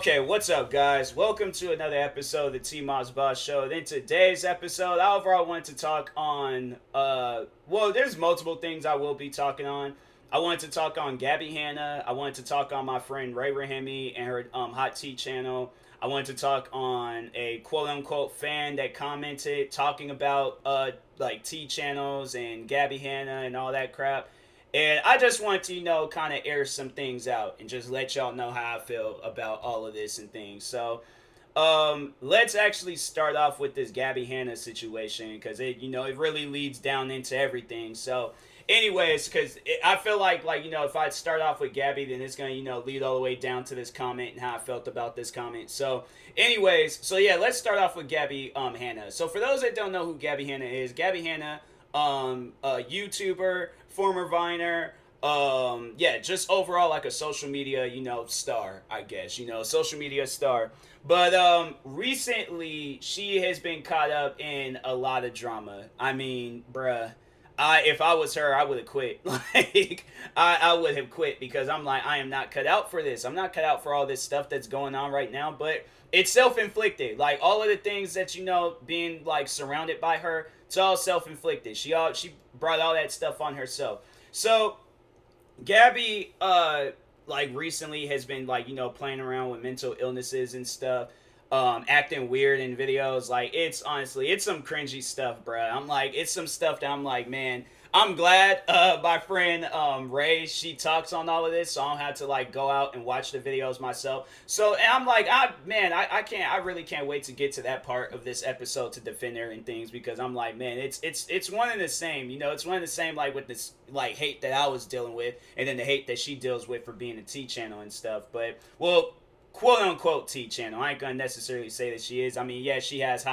Okay, what's up, guys? Welcome to another episode of the TMossBoss Show. And in today's episode, I overall want to talk on, well, there's multiple things I will be talking on. I wanted to talk on Gabbie Hanna. I wanted to talk on my friend Rey Rahimi and her hot tea channel. I wanted to talk on a quote-unquote fan that commented talking about, like, tea channels and Gabbie Hanna and all that crap. And I just want to, kind of air some things out and just let y'all know how I feel about all of this and things. So, let's actually start off with this Gabbie Hanna situation because it really leads down into everything. So, anyways, because I feel like, if I start off with Gabbie, then it's going to, lead all the way down to this comment and how I felt about this comment. So, anyways, yeah, let's start off with Gabbie Hanna. So, for those that don't know who Gabbie Hanna is, Gabbie Hanna, a YouTuber, former Viner, yeah, just overall like a social media, star, I guess, social media star. But recently she has been caught up in a lot of drama. I mean, bruh, if I was her, I would have quit. Like, I would have quit because I'm like, I am not cut out for this. I'm not cut out for all this stuff that's going on right now, but it's self-inflicted. Like, all of the things that, being, like, surrounded by her, it's all self-inflicted. She brought all that stuff on herself. So, Gabbie, like, recently has been, like, playing around with mental illnesses and stuff. Acting weird in videos. Like, it's some cringy stuff, bruh. I'm like, it's some stuff that I'm like, man, I'm glad my friend Ray, she talks on all of this, so I don't have to like go out and watch the videos myself. So, and I'm like, I really can't wait to get to that part of this episode to defend her and things, because I'm like, man, it's one and the same, it's one and the same, like with this like hate that I was dealing with, and then the hate that she deals with for being a T channel and stuff. But, well, quote unquote T channel. I ain't gonna necessarily say that she is. I mean, yeah, she has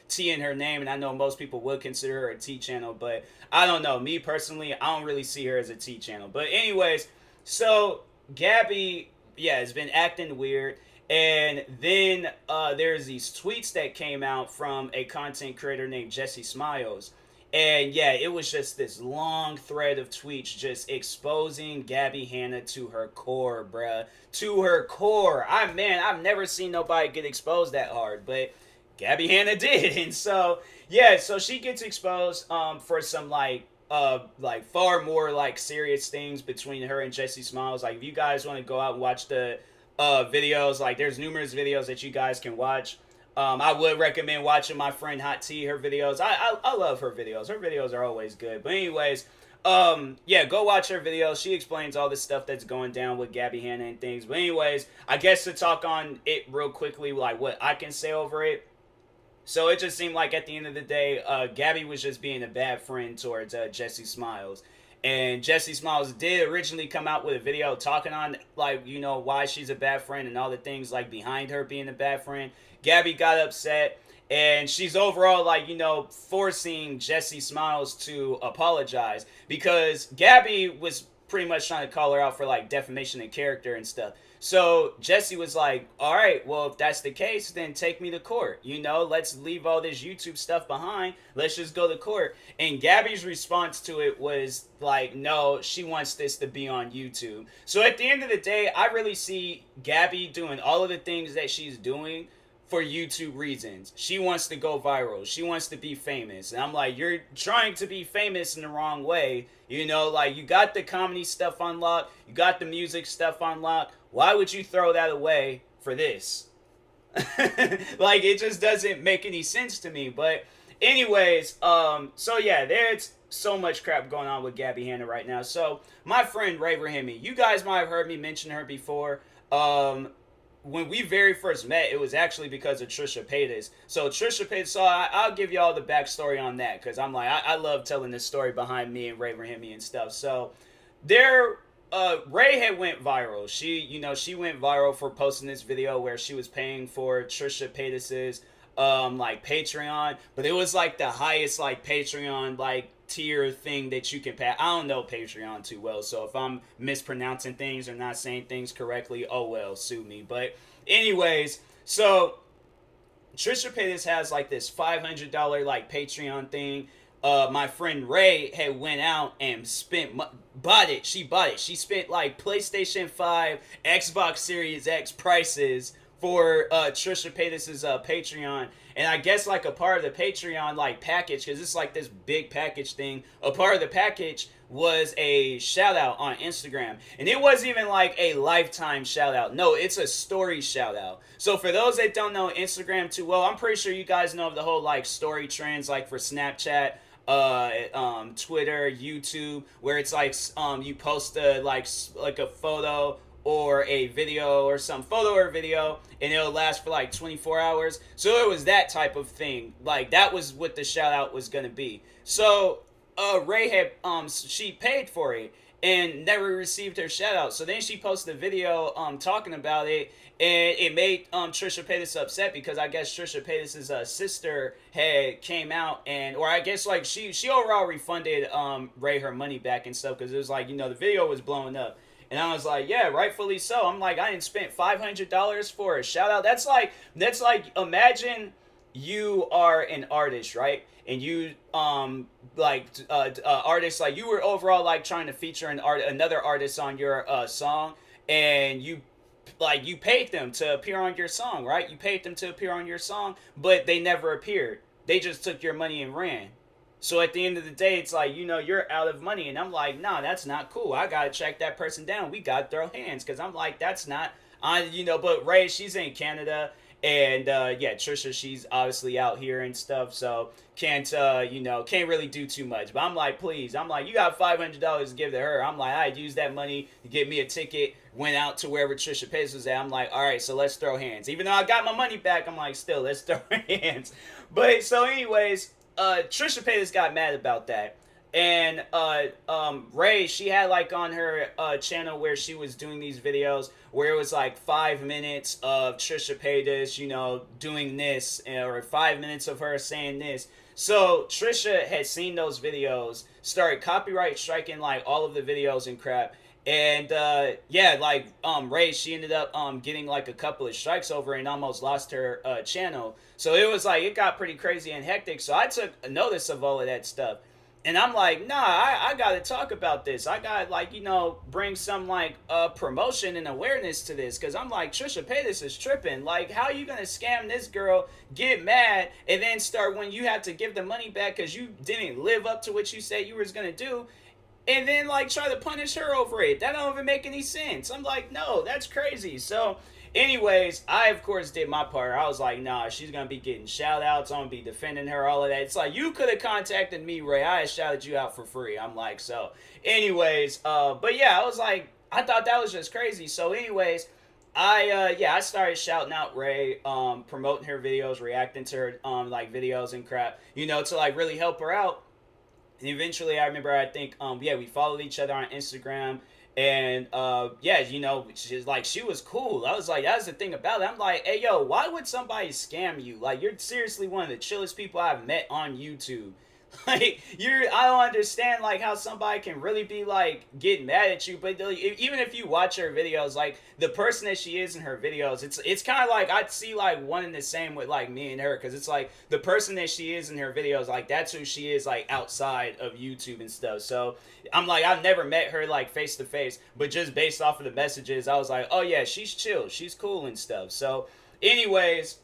T in her name, and I know most people would consider her a T channel, but I don't know. Me personally, I don't really see her as a T channel. But anyways, so Gabbie, yeah, has been acting weird. And then there's these tweets that came out from a content creator named Jesse Smiles. And yeah, it was just this long thread of tweets just exposing Gabbie Hanna to her core, bruh. To her core. I've never seen nobody get exposed that hard, but Gabbie Hanna did. And so, yeah, so she gets exposed for some like far more like serious things between her and Jesse Smiles. Like, if you guys want to go out and watch the videos, like there's numerous videos that you guys can watch. I would recommend watching my friend Hot T, her videos. I love her videos. Her videos are always good. But anyways, yeah, go watch her videos. She explains all the stuff that's going down with Gabbie Hanna and things. But anyways, I guess to talk on it real quickly, like what I can say over it. So it just seemed like at the end of the day, Gabbie was just being a bad friend towards Jesse Smiles. And Jesse Smiles did originally come out with a video talking on, like, why she's a bad friend and all the things, like, behind her being a bad friend. Gabbie got upset, and she's overall, like, forcing Jesse Smiles to apologize. Because Gabbie was pretty much trying to call her out for, like, defamation of character and stuff. So Jesse was like, all right, well, if that's the case, then take me to court. Let's leave all this YouTube stuff behind. Let's just go to court. And Gabbie's response to it was like, no, she wants this to be on YouTube. So at the end of the day, I really see Gabbie doing all of the things that she's doing for YouTube reasons. She wants to go viral. She wants to be famous. And I'm like, you're trying to be famous in the wrong way. Like, you got the comedy stuff unlocked. You got the music stuff unlocked. Why would you throw that away for this? Like, it just doesn't make any sense to me. But anyways, so yeah, there's so much crap going on with Gabbie Hanna right now. So my friend Rey Rahimi, you guys might have heard me mention her before. When we very first met, it was actually because of Trisha Paytas. So Trisha Paytas, so I'll give y'all the backstory on that, because I'm like, I love telling this story behind me and Rey Rahimi and stuff. So Ray had went viral. She went viral for posting this video where she was paying for Trisha Paytas's like Patreon, but it was like the highest like Patreon like tier thing that you can pay. I don't know Patreon too well, so if I'm mispronouncing things or not saying things correctly, oh well, sue me. But anyways, so Trisha Paytas has like this $500 like Patreon thing. my friend Ray had went out and bought it. She bought it. She spent like PlayStation 5, Xbox Series X prices for Trisha Paytas's Patreon. And I guess like a part of the Patreon like package, because it's like this big package thing, a part of the package was a shout out on Instagram. And it wasn't even like a lifetime shout out. No, it's a story shout out. So for those that don't know Instagram too well, I'm pretty sure you guys know of the whole like story trends like for Snapchat, Twitter, YouTube, where it's like you post a like a photo or a video or some photo or video, and it'll last for like 24 hours. So it was that type of thing. Like that was what the shout out was gonna be. So Ray had she paid for it and never received her shout out. So then she posted a video talking about it, and it made Trisha Paytas upset because I guess Trisha Paytas' sister had came out and, or I guess like she overall refunded Ray her money back and stuff, because it was like, you know, the video was blowing up. And I was like, yeah, rightfully so. I'm like, I didn't spend $500 for a shout out. That's like imagine you are an artist, right? And you artists, like you were overall like trying to feature another artist on your song, and you paid them to appear on your song, right? You paid them to appear on your song, but they never appeared. They just took your money and ran. So at the end of the day, it's like, you know, you're out of money. And I'm like, nah, that's not cool. I got to track that person down. We got to throw hands, because I'm like, that's not, you know, but Ray, she's in Canada. And yeah, Trisha, she's obviously out here and stuff. So can't really do too much. But I'm like, please. I'm like, you got $500 to give to her. I'm like, I'd use that money to get me a ticket. Went out to wherever Trisha Paytas was at. I'm like, all right, so let's throw hands. Even though I got my money back, I'm like, still, let's throw hands. But so anyways, Trisha Paytas got mad about that. And Ray, she had like on her channel where she was doing these videos where it was like 5 minutes of Trisha Paytas, you know, doing this, or 5 minutes of her saying this. So Trisha had seen those videos, started copyright striking like all of the videos and crap. And yeah, like Ray, she ended up getting like a couple of strikes over and almost lost her channel. So it was like, it got pretty crazy and hectic. So I took notice of all of that stuff. And I'm like, nah, I got to talk about this. I got to, like, you know, bring some, like, promotion and awareness to this. Because I'm like, Trisha Paytas is tripping. Like, how are you going to scam this girl, get mad, and then start when you have to give the money back because you didn't live up to what you said you was going to do, and then, like, try to punish her over it? That don't even make any sense. I'm like, no, that's crazy. So anyways, I, of course, did my part. I was like, nah, she's going to be getting shout-outs. I'm going to be defending her, all of that. It's like, you could have contacted me, Ray. I had shouted you out for free. I'm like, so. Anyways, but yeah, I was like, I thought that was just crazy. So anyways, I started shouting out Ray, promoting her videos, reacting to her, like, videos and crap, you know, to, like, really help her out. And eventually, I remember, I think, we followed each other on Instagram. And, yeah, you know, she was cool. I was like, that's the thing about it. I'm like, hey, yo, why would somebody scam you? Like, you're seriously one of the chillest people I've met on YouTube. Like, I don't understand, like, how somebody can really be, like, getting mad at you. But even if you watch her videos, like, the person that she is in her videos, it's kind of like, I'd see, like, one and the same with, like, me and her. Because it's, like, the person that she is in her videos, like, that's who she is, like, outside of YouTube and stuff. So I'm like, I've never met her, like, face to face. But just based off of the messages, I was like, oh, yeah, she's chill. She's cool and stuff. So anyways,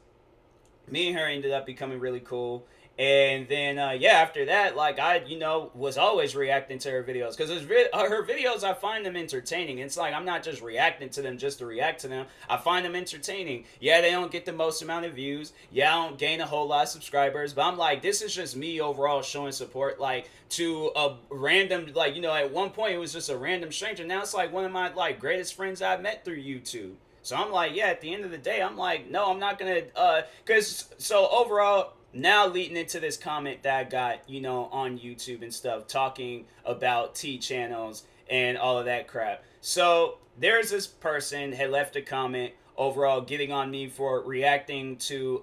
me and her ended up becoming really cool. And then, yeah, after that, like, I, you know, was always reacting to her videos. Because her videos, I find them entertaining. It's like, I'm not just reacting to them just to react to them. I find them entertaining. Yeah, they don't get the most amount of views. Yeah, I don't gain a whole lot of subscribers. But I'm like, this is just me overall showing support, like, to a random, like, you know, at one point, it was just a random stranger. Now it's like one of my, like, greatest friends I've met through YouTube. So I'm like, yeah, at the end of the day, I'm like, no, I'm not going to, so overall, now leading into this comment that I got, you know, on YouTube and stuff, talking about T channels and all of that crap. So there's this person had left a comment overall getting on me for reacting to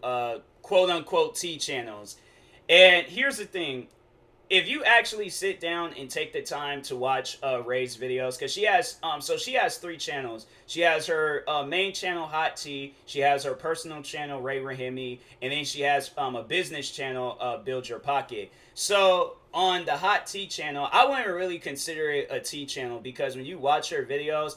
quote unquote T channels. And here's the thing. if you actually sit down and take the time to watch Ray's videos, because she has 3 channels. She has her main channel, Hot Tea. She has her personal channel, Rey Rahimi, and then she has a business channel, Build Your Pocket. So on the Hot Tea channel, I wouldn't really consider it a tea channel, because when you watch her videos,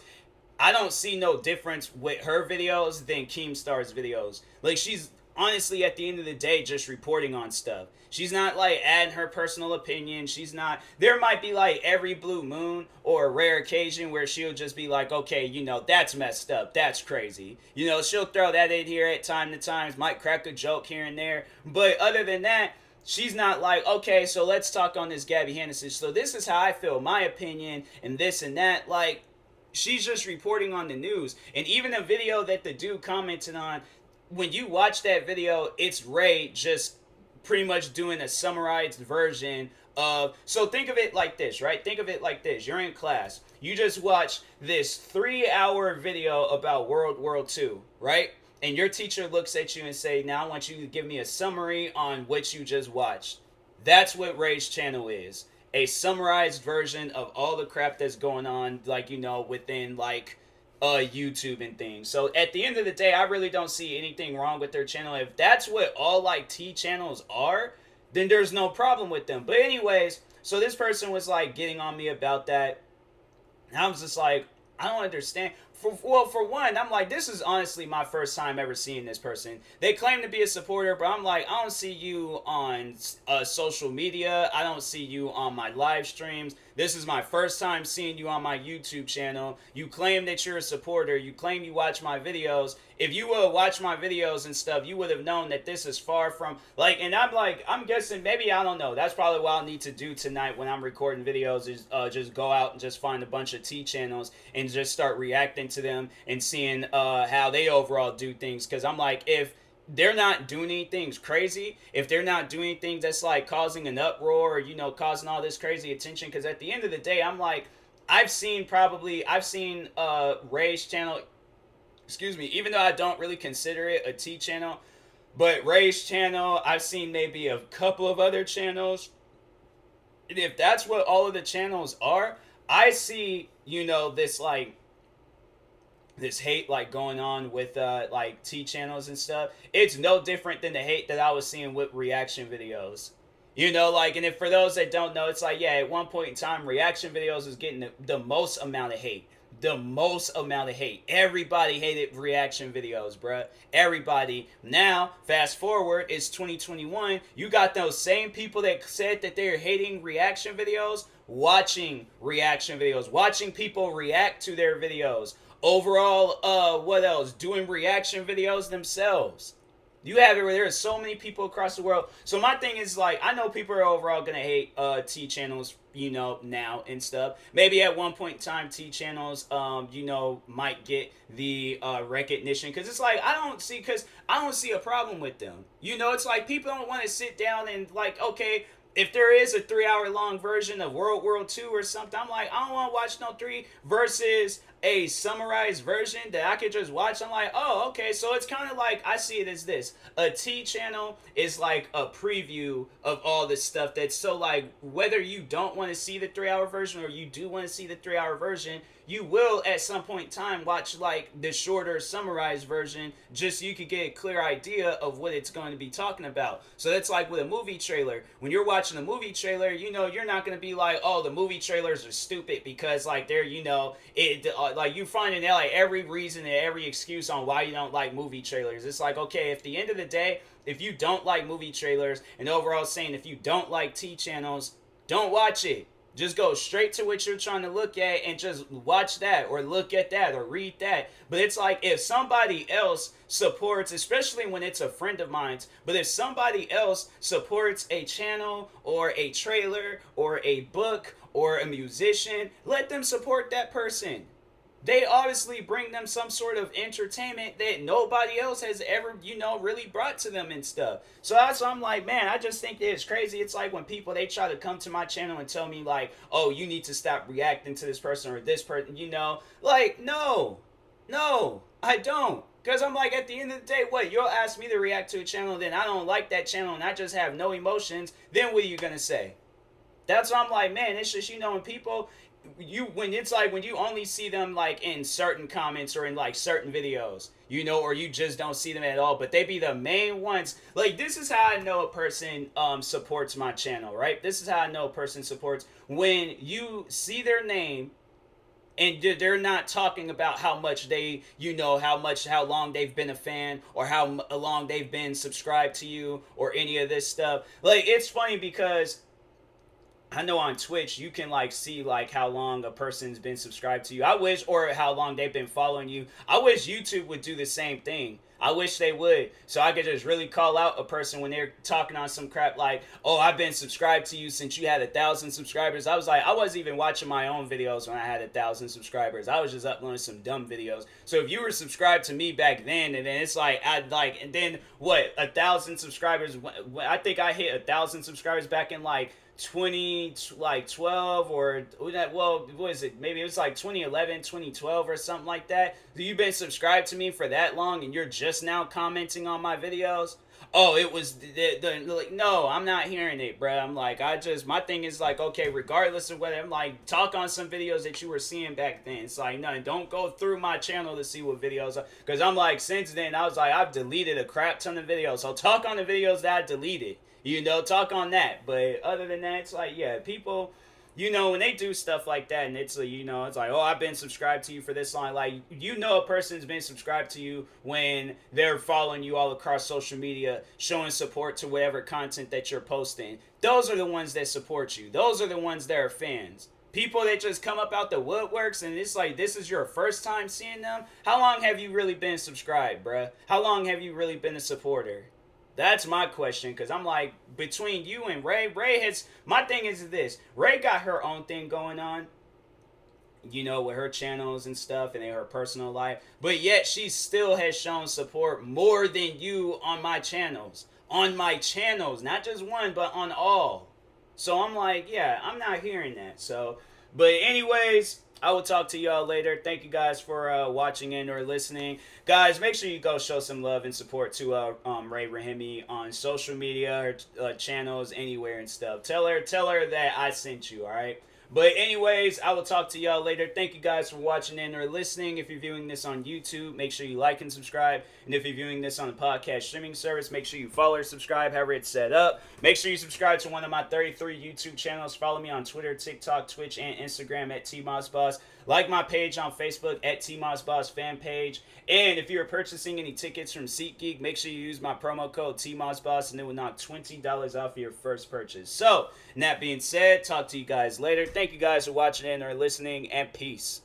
I don't see no difference with her videos than Keemstar's videos. Like, she's honestly, at the end of the day, just reporting on stuff. She's not like adding her personal opinion. She's not. There might be like every blue moon or a rare occasion where she'll just be like, okay, that's messed up. That's crazy. She'll throw that in here at time to times, might crack a joke here and there. But other than that, she's not like, okay, so let's talk on this Gabbie Hanna. So this is how I feel, my opinion, and this and that. Like, she's just reporting on the news. And even the video that the dude commented on, when you watch that video, it's Ray just pretty much doing a summarized version of... So think of it like this, right? Think of it like this. You're in class. You just watch this 3-hour video about World War II, right? And your teacher looks at you and say, now I want you to give me a summary on what you just watched. That's what Ray's channel is. A summarized version of all the crap that's going on, like, within, like... YouTube and things. So at the end of the day, I really don't see anything wrong with their channel. If that's what all like T channels are, then there's no problem with them. But anyways, so this person was like getting on me about that. And I was just like, I don't understand. For one, I'm like, this is honestly my first time ever seeing this person. They claim to be a supporter, but I'm like, I don't see you on social media. I don't see you on my live streams. This is my first time seeing you on my YouTube channel. You claim that you're a supporter. You claim you watch my videos. If you would watch my videos and stuff, you would have known that this is far from, like, and I'm guessing, maybe, I don't know. That's probably what I'll need to do tonight when I'm recording videos, is just go out and just find a bunch of T channels and just start reacting to them and seeing how they overall do things. Because I'm like, if they're not doing anything crazy, if they're not doing anything that's like causing an uproar or, causing all this crazy attention, because at the end of the day, I'm like, I've seen Ray's channel, excuse me, even though I don't really consider it a T channel, but Ray's channel, I've seen maybe a couple of other channels. And if that's what all of the channels are, I see, this like, this hate like going on with like T channels and stuff. It's no different than the hate that I was seeing with reaction videos. Like, and if for those that don't know, it's like, yeah, at one point in time, reaction videos was getting the most amount of hate. The most amount of hate. Everybody hated reaction videos, bruh. Everybody. Now, fast forward, it's 2021. You got those same people that said that they're hating reaction videos, watching reaction videos, watching people react to their videos. Overall, what else? Doing reaction videos themselves. You have it where there are so many people across the world. So my thing is, like, I know people are overall going to hate T channels, now and stuff. Maybe at one point in time, T channels, might get the recognition. Because it's like, I don't see a problem with them. It's like people don't want to sit down and, like, okay, if there is a 3-hour long version of World War II or something, I'm like, I don't want to watch no 3 versus a summarized version that I could just watch. I'm like, oh, okay. So it's kind of like, I see it as this. A T channel is like a preview of all this stuff that's so like, whether you don't want to see the 3-hour version or you do want to see the 3-hour version, you will at some point in time watch like the shorter summarized version just so you could get a clear idea of what it's going to be talking about. So that's like with a movie trailer. When you're watching a movie trailer, you're not going to be like, oh, the movie trailers are stupid because like they're, like you finding that like every reason and every excuse on why you don't like movie trailers. It's like, okay, at the end of the day, if you don't like movie trailers, and overall saying if you don't like T channels, don't watch it. Just go straight to what you're trying to look at and just watch that or look at that or read that. But it's like if somebody else supports, especially when it's a friend of mine's, but if somebody else supports a channel or a trailer or a book or a musician, let them support that person. They obviously bring them some sort of entertainment that nobody else has ever, really brought to them and stuff. So that's why I'm like, man, I just think that it's crazy. It's like when people, they try to come to my channel and tell me like, oh, you need to stop reacting to this person or this person, like, no, I don't. Because I'm like, at the end of the day, what, you'll ask me to react to a channel, then I don't like that channel and I just have no emotions, then what are you going to say? That's why I'm like, man, it's just, when people, when it's like, when you only see them like in certain comments or in like certain videos, or you just don't see them at all, but they be the main ones. Like, this is how I know a person supports my channel, right? This is how I know a person supports when you see their name and they're not talking about how much they, how long they've been a fan, or how long they've been subscribed to you, or any of this stuff. Like, it's funny because I know on Twitch you can like see like how long a person's been subscribed to you. I wish, or how long they've been following you. I wish YouTube would do the same thing. I wish they would, so I could just really call out a person when they're talking on some crap like, "Oh, I've been subscribed to you since you had 1,000 subscribers." I was like, I wasn't even watching my own videos when I had 1,000 subscribers. I was just uploading some dumb videos. So if you were subscribed to me back then, and then it's like, and then what? 1,000 subscribers. I think I hit 1,000 subscribers back in like 2012, or what is it, maybe it was like 2011, 2012 or something like that. You've been subscribed to me for that long and you're just now commenting on my videos? Oh, it was like, no, I'm not hearing it, bro. I'm like, my thing is like, okay, regardless of whether, I'm like, talk on some videos that you were seeing back then. It's like, no, don't go through my channel to see what videos are, because I'm like, since then I was like, I've deleted a crap ton of videos, so talk on the videos that I deleted. Talk on that. But other than that, it's like, yeah, people, when they do stuff like that, and it's, it's like, oh, I've been subscribed to you for this long. Like, a person's been subscribed to you when they're following you all across social media, showing support to whatever content that you're posting. Those are the ones that support you. Those are the ones that are fans. People that just come up out the woodworks, and it's like, this is your first time seeing them. How long have you really been subscribed, bruh? How long have you really been a supporter? That's my question, because I'm like, between you and Ray has, my thing is this, Ray got her own thing going on, with her channels and stuff, and in her personal life, but yet she still has shown support more than you on my channels, not just one, but on all. So I'm like, yeah, I'm not hearing that. So, but anyways, I will talk to y'all later. Thank you guys for watching and or listening. Guys, make sure you go show some love and support to Rey Rahimi on social media or channels, anywhere and stuff. Tell her that I sent you, all right? But anyways, I will talk to y'all later. Thank you guys for watching and or listening. If you're viewing this on YouTube, make sure you like and subscribe. And if you're viewing this on a podcast streaming service, make sure you follow or subscribe, however it's set up. Make sure you subscribe to one of my 33 YouTube channels. Follow me on Twitter, TikTok, Twitch, and Instagram at TMossBoss. Like my page on Facebook at TMossBoss fan page. And if you're purchasing any tickets from SeatGeek, make sure you use my promo code TMossBoss, and it will knock $20 off your first purchase. So, and that being said, talk to you guys later. Thank you guys for watching and or listening, and peace.